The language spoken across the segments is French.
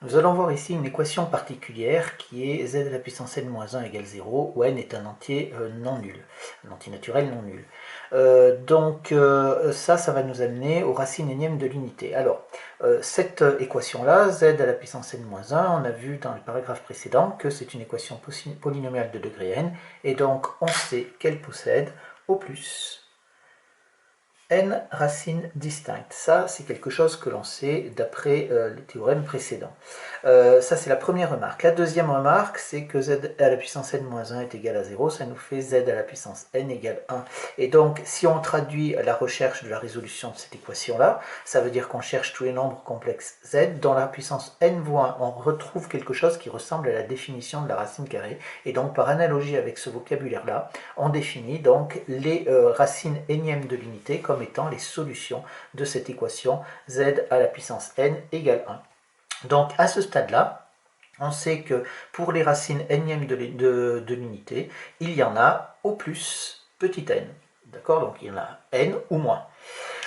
Nous allons voir ici une équation particulière qui est z à la puissance n-1 égale 0, où n est un entier non nul, un entier naturel non nul. Ça va nous amener aux racines énièmes de l'unité. Alors, cette équation-là, z à la puissance n-1, on a vu dans le paragraphe précédent que c'est une équation polynomiale de degré n, et donc on sait qu'elle possède au plus n racines distinctes. Ça, c'est quelque chose que l'on sait d'après les théorèmes précédents. Ça, c'est la première remarque. La deuxième remarque, c'est que z à la puissance n-1 est égal à 0. Ça nous fait z à la puissance n égale 1. Et donc, si on traduit la recherche de la résolution de cette équation-là, ça veut dire qu'on cherche tous les nombres complexes z. Dans la puissance n-1, on retrouve quelque chose qui ressemble à la définition de la racine carrée. Et donc, par analogie avec ce vocabulaire-là, on définit donc les racines énièmes de l'unité comme étant les solutions de cette équation z à la puissance n égale 1. Donc à ce stade-là, on sait que pour les racines énièmes de l'unité, il y en a au plus petit n. D'accord? Donc il y en a n ou moins.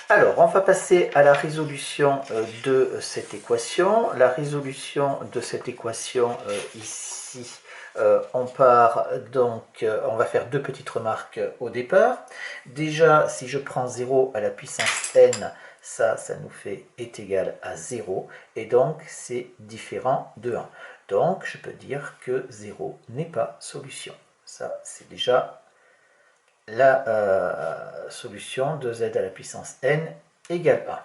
Alors, on va passer à la résolution de cette équation. La résolution de cette équation ici, on part donc, on va faire deux petites remarques au départ. Déjà, si je prends 0 à la puissance n, ça nous fait est égal à 0, et donc c'est différent de 1. Donc, je peux dire que 0 n'est pas solution. Ça, c'est déjà la solution de z à la puissance n égale 1.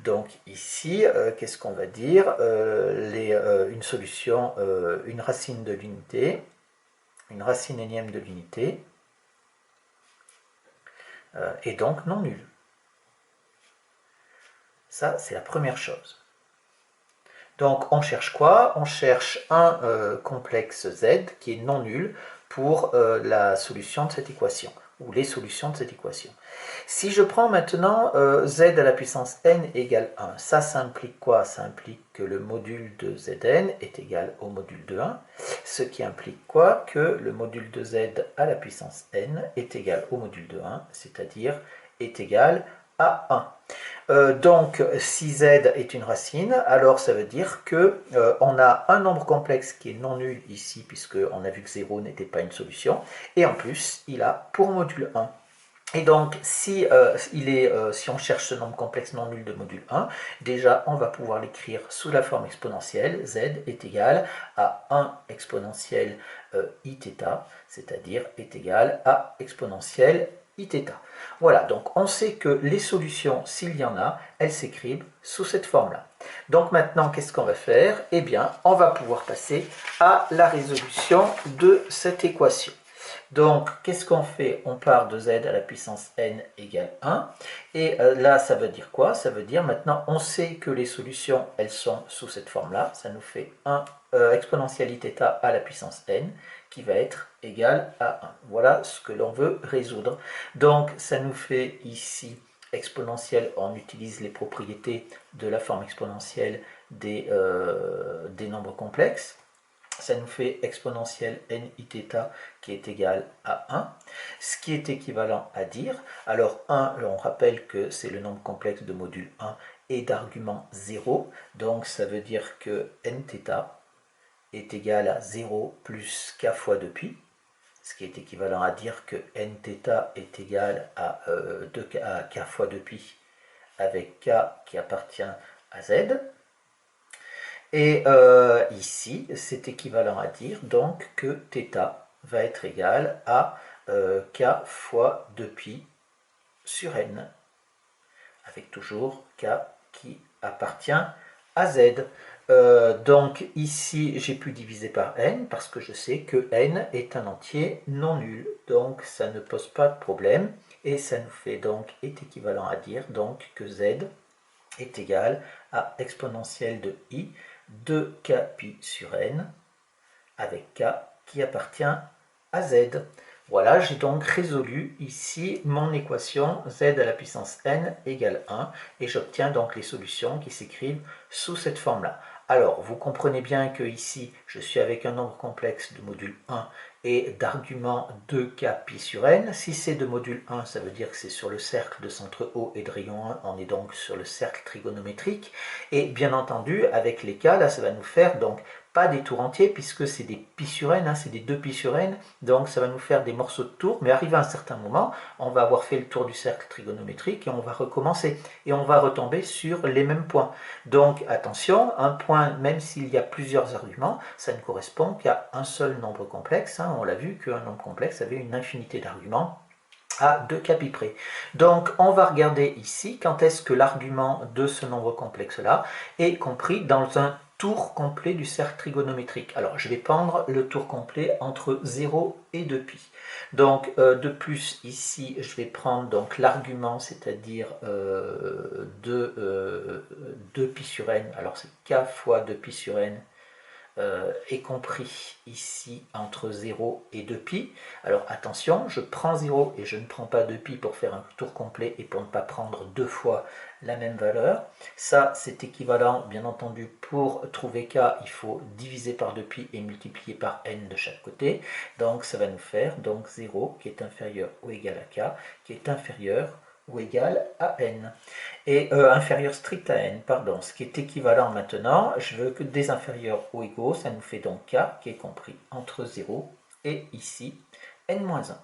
Donc ici, qu'est-ce qu'on va dire une solution, une racine de l'unité, une racine énième de l'unité, est donc non nulle. Ça, c'est la première chose. Donc on cherche quoi? On cherche un complexe z qui est non nul pour la solution de cette équation, ou les solutions de cette équation. Si je prends maintenant z à la puissance n égale 1, ça implique quoi? Ça implique que le module de zn est égal au module de 1, ce qui implique quoi? Que le module de z à la puissance n est égal au module de 1, c'est-à-dire est égal à 1. Donc, si z est une racine, alors ça veut dire que on a un nombre complexe qui est non nul ici, puisqu'on a vu que 0 n'était pas une solution, et en plus, il a pour module 1. Et donc, si on cherche ce nombre complexe non nul de module 1, déjà, on va pouvoir l'écrire sous la forme exponentielle. Z est égal à 1 exponentielle iθ, c'est-à-dire est égal à exponentielle iθ. Voilà, donc on sait que les solutions, s'il y en a, elles s'écrivent sous cette forme-là. Donc maintenant, qu'est-ce qu'on va faire? Eh bien, on va pouvoir passer à la résolution de cette équation. Donc, qu'est-ce qu'on fait? On part de z à la puissance n égale 1. Et là, ça veut dire quoi? Ça veut dire maintenant, on sait que les solutions, elles sont sous cette forme-là. Ça nous fait 1 exponentielle iθ à la puissance n qui va être égal à 1. Voilà ce que l'on veut résoudre. Donc, ça nous fait ici exponentielle, on utilise les propriétés de la forme exponentielle des nombres complexes. Ça nous fait exponentielle n iθ qui est égal à 1, ce qui est équivalent à dire, alors 1, on rappelle que c'est le nombre complexe de module 1 et d'argument 0, donc ça veut dire que nθ est égal à 0 plus k fois 2π, ce qui est équivalent à dire que nθ est égal à, à k fois 2π avec k qui appartient à z. Et ici, c'est équivalent à dire donc que θ va être égal à k fois 2π sur n, avec toujours k qui appartient à z. Donc ici, j'ai pu diviser par n parce que je sais que n est un entier non nul, donc ça ne pose pas de problème, et ça nous fait donc, est équivalent à dire donc que z est égal à exponentielle de i de kπ sur n avec k qui appartient à z. Voilà, j'ai donc résolu ici mon équation z à la puissance n égale 1 et j'obtiens donc les solutions qui s'écrivent sous cette forme-là. Alors, vous comprenez bien que ici, je suis avec un nombre complexe de module 1 et d'argument 2k pi sur n. Si c'est de module 1, ça veut dire que c'est sur le cercle de centre O et de rayon 1, on est donc sur le cercle trigonométrique. Et bien entendu, avec les k, là, ça va nous faire donc pas des tours entiers, puisque c'est des pi sur n, c'est des 2 pi sur n, donc ça va nous faire des morceaux de tours, mais arrivé à un certain moment, on va avoir fait le tour du cercle trigonométrique et on va recommencer, et on va retomber sur les mêmes points. Donc attention, un point, même s'il y a plusieurs arguments, ça ne correspond qu'à un seul nombre complexe, on l'a vu qu'un nombre complexe avait une infinité d'arguments, à 2 k pi près. Donc on va regarder ici quand est-ce que l'argument de ce nombre complexe là est compris dans un tour complet du cercle trigonométrique. Alors je vais prendre le tour complet entre 0 et 2 pi. Donc de plus ici je vais prendre donc l'argument, c'est-à-dire 2 pi sur n, alors c'est k fois 2 pi sur n est compris ici entre 0 et 2pi. Alors attention, je prends 0 et je ne prends pas 2pi pour faire un tour complet et pour ne pas prendre deux fois la même valeur. Ça, c'est équivalent, bien entendu, pour trouver k, il faut diviser par 2pi et multiplier par n de chaque côté. Donc ça va nous faire donc 0 qui est inférieur ou égal à k, qui est inférieur ou égal à n. Et inférieur strict à n, pardon, ce qui est équivalent maintenant, je veux que des inférieurs ou égaux, ça nous fait donc k qui est compris entre 0 et ici n-1.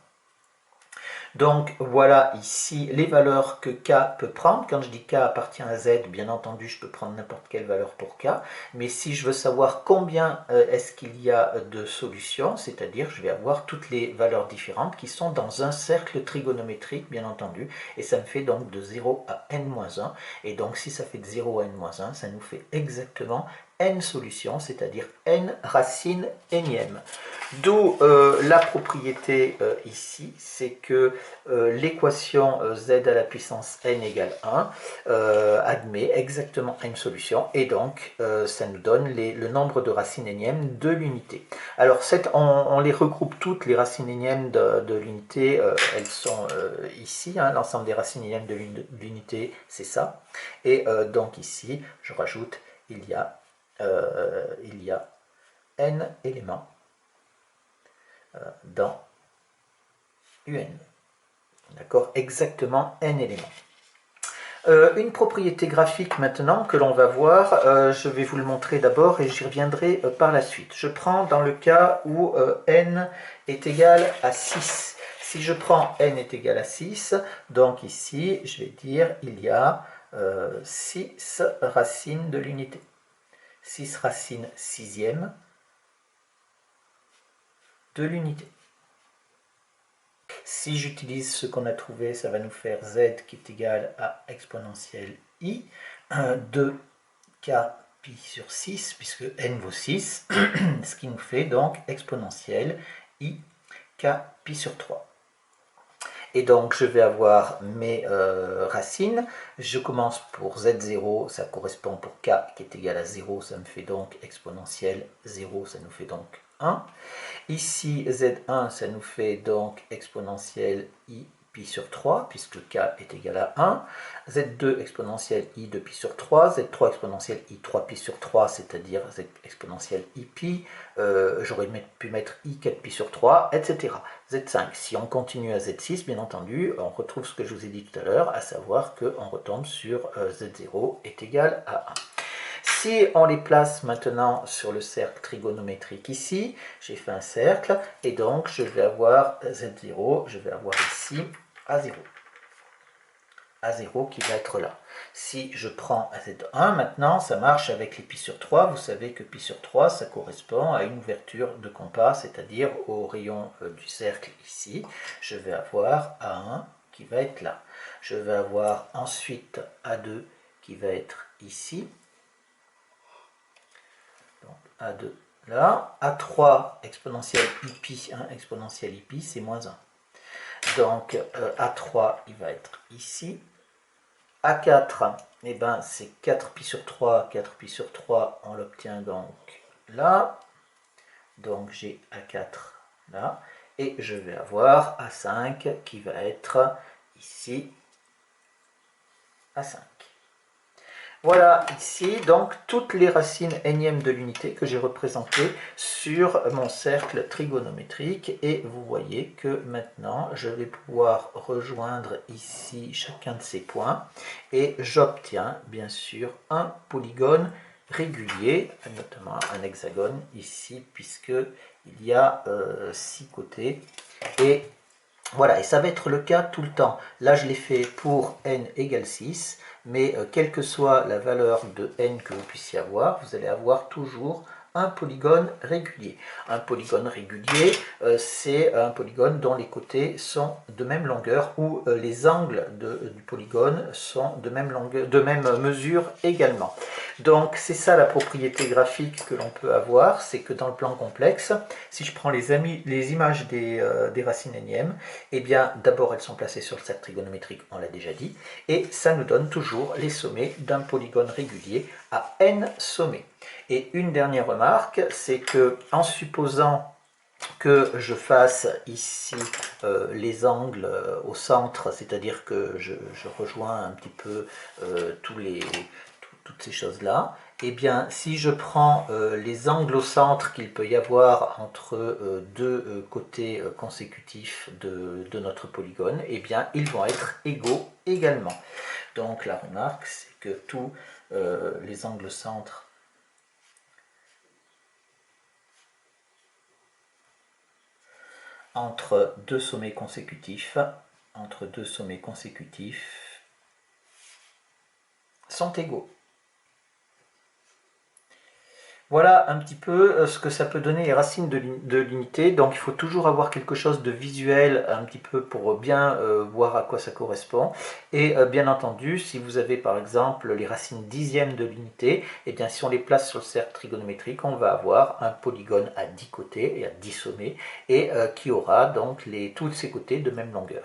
Donc voilà ici les valeurs que k peut prendre. Quand je dis k appartient à z, bien entendu, je peux prendre n'importe quelle valeur pour k. Mais si je veux savoir combien est-ce qu'il y a de solutions, c'est-à-dire je vais avoir toutes les valeurs différentes qui sont dans un cercle trigonométrique, bien entendu. Et ça me fait donc de 0 à n-1. Et donc si ça fait de 0 à n-1, ça nous fait exactement n solutions, c'est-à-dire n racine énième. D'où la propriété ici, c'est que l'équation z à la puissance n égale 1 admet exactement n solutions, et donc ça nous donne le nombre de racines énièmes de l'unité. Alors on les regroupe toutes, les racines énièmes de l'unité, elles sont ici, l'ensemble des racines énièmes de l'unité, c'est ça. Et donc ici, je rajoute, il y a n éléments dans un. D'accord, exactement n éléments. Une propriété graphique maintenant que l'on va voir, je vais vous le montrer d'abord et j'y reviendrai par la suite. Je prends dans le cas où n est égal à 6. Si je prends n est égal à 6, donc ici je vais dire il y a 6 racines de l'unité. 6 racines sixièmes de l'unité. Si j'utilise ce qu'on a trouvé, ça va nous faire z qui est égal à exponentielle i de k pi sur 6, puisque n vaut 6, ce qui nous fait donc exponentielle i k pi sur 3. Et donc je vais avoir mes racines. Je commence pour z0, ça correspond pour k qui est égal à 0, ça me fait donc exponentielle 0, ça nous fait donc 1. Ici, z1, ça nous fait donc exponentielle i pi sur 3, puisque k est égal à 1. z2 exponentielle i de pi sur 3, z3 exponentielle i 3 pi sur 3, c'est-à-dire z exponentielle i pi. J'aurais pu mettre i 4 pi sur 3, etc. z5, si on continue à z6, bien entendu, on retrouve ce que je vous ai dit tout à l'heure, à savoir qu'on retombe sur z0 est égal à 1. Si on les place maintenant sur le cercle trigonométrique ici, j'ai fait un cercle, et donc je vais avoir z0, je vais avoir ici a0. A0 qui va être là. Si je prends z1, maintenant ça marche avec les pi sur 3, vous savez que pi sur 3 ça correspond à une ouverture de compas, c'est-à-dire au rayon du cercle ici. Je vais avoir A1 qui va être là. Je vais avoir ensuite A2 qui va être ici. A2 là, A3 exponentielle ipi, exponentielle ipi c'est moins 1. Donc A3 il va être ici. A4, eh ben, c'est 4 pi sur 3, 4 pi sur 3, on l'obtient donc là. Donc j'ai A4 là. et je vais avoir A5 qui va être ici A5. Voilà ici donc toutes les racines énièmes de l'unité que j'ai représentées sur mon cercle trigonométrique, et vous voyez que maintenant je vais pouvoir rejoindre ici chacun de ces points et j'obtiens bien sûr un polygone régulier, notamment un hexagone ici puisque il y a 6 côtés, et voilà, et ça va être le cas tout le temps. Là, je l'ai fait pour n égale 6, mais quelle que soit la valeur de n que vous puissiez avoir, vous allez avoir toujours un polygone régulier. Un polygone régulier, c'est un polygone dont les côtés sont de même longueur, ou les angles du polygone sont de même mesure également. Donc c'est ça la propriété graphique que l'on peut avoir, c'est que dans le plan complexe, si je prends les images des racines énièmes, eh bien d'abord elles sont placées sur le cercle trigonométrique, on l'a déjà dit, et ça nous donne toujours les sommets d'un polygone régulier à n sommets. Et une dernière remarque, c'est que en supposant que je fasse ici les angles au centre, c'est-à-dire que je rejoins un petit peu toutes ces choses-là, et bien si je prends les angles au centre qu'il peut y avoir entre deux côtés consécutifs de notre polygone, et bien ils vont être égaux également. Donc la remarque, c'est que tous les angles centres entre deux sommets consécutifs sont égaux. Voilà un petit peu ce que ça peut donner les racines de l'unité. Donc il faut toujours avoir quelque chose de visuel un petit peu pour bien voir à quoi ça correspond. Et bien entendu, si vous avez par exemple les racines dixièmes de l'unité, et bien si on les place sur le cercle trigonométrique, on va avoir un polygone à 10 côtés et à 10 sommets, et qui aura donc tous ses côtés de même longueur.